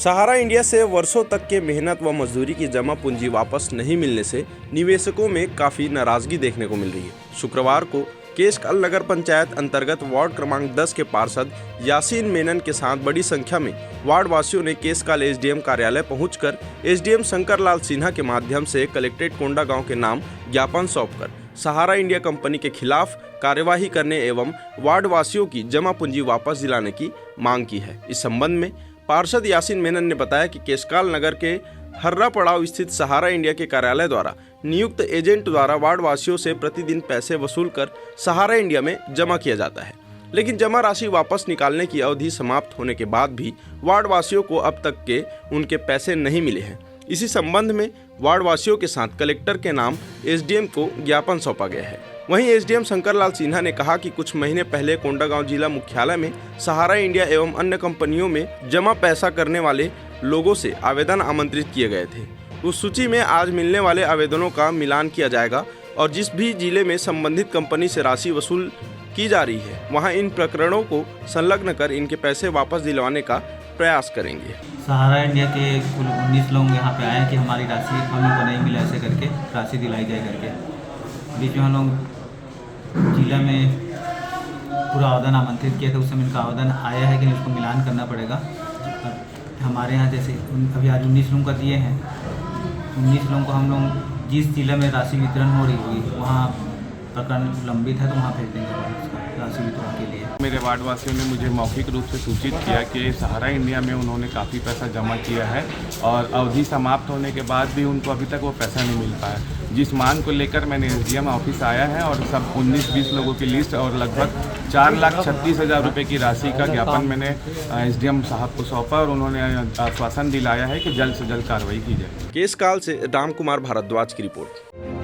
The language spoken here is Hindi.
सहारा इंडिया से वर्षों तक के मेहनत व मजदूरी की जमा पूंजी वापस नहीं मिलने से निवेशकों में काफी नाराजगी देखने को मिल रही है। शुक्रवार को केशकाल नगर पंचायत अंतर्गत वार्ड क्रमांक 10 के पार्षद यासीन मेनन के साथ बड़ी संख्या में वार्ड वासियों ने केशकाल एसडीएम कार्यालय पहुंचकर एसडीएम शंकर लाल सिन्हा के माध्यम से कलेक्ट्रेट कोंडागांव के नाम ज्ञापन सौंपकर सहारा इंडिया कंपनी के खिलाफ कार्यवाही करने एवं वार्ड वासियों की जमा पूंजी वापस दिलाने की मांग की है। इस संबंध में पार्षद यासीन मेनन ने बताया कि केशकाल नगर के हर्रा पड़ाव स्थित सहारा इंडिया के कार्यालय द्वारा नियुक्त एजेंट द्वारा वार्ड वासियों से प्रतिदिन पैसे वसूल कर सहारा इंडिया में जमा किया जाता है, लेकिन जमा राशि वापस निकालने की अवधि समाप्त होने के बाद भी वार्ड वासियों को अब तक के उनके पैसे नहीं मिले हैं। इसी संबंध में वार्ड वासियों के साथ कलेक्टर के नाम एसडीएम को ज्ञापन सौंपा गया है। वहीं एसडीएम शंकर लाल सिन्हा ने कहा कि कुछ महीने पहले कोंडागांव जिला मुख्यालय में सहारा इंडिया एवं अन्य कंपनियों में जमा पैसा करने वाले लोगों से आवेदन आमंत्रित किए गए थे। उस सूची में आज मिलने वाले आवेदनों का मिलान किया जाएगा और जिस भी जिले में संबंधित कंपनी से राशि वसूल की जा रही है वहां इन प्रकरणों को संलग्न कर इनके पैसे वापस दिलवाने का प्रयास करेंगे। सहारा इंडिया के कुल 19 लोग यहाँ पे आए हैं कि हमारी राशि हम लोग को नहीं मिला, ऐसे करके राशि दिलाई जाए करके। बीच में हम लोग जिला में पूरा आवेदन आमंत्रित किया था, उस समय इनका आवेदन आया है कि उसको मिलान करना पड़ेगा। हमारे यहाँ जैसे अभी आज 19 लोगों का दिए हैं, 19 लोगों को हम लोग जिस जिला में राशि वितरण हो रही होगी वहाँ प्रकरण लंबित है तो वहाँ भेज देंगे राशि वितरण के लिए। मेरे वार्ड वासियों ने मुझे मौखिक रूप से सूचित किया कि सहारा इंडिया में उन्होंने काफ़ी पैसा जमा किया है और अवधि समाप्त होने के बाद भी उनको अभी तक वो पैसा नहीं मिल पाया। जिस मांग को लेकर मैंने एसडीएम ऑफिस आया है और सब 19-20 लोगों की लिस्ट और लगभग 4,36,000 रुपये की राशि का ज्ञापन मैंने एसडीएम साहब को सौंपा और उन्होंने आश्वासन दिलाया है कि जल्द से जल्द कार्रवाई की जाए। केशकाल से राम कुमार भारद्वाज की रिपोर्ट।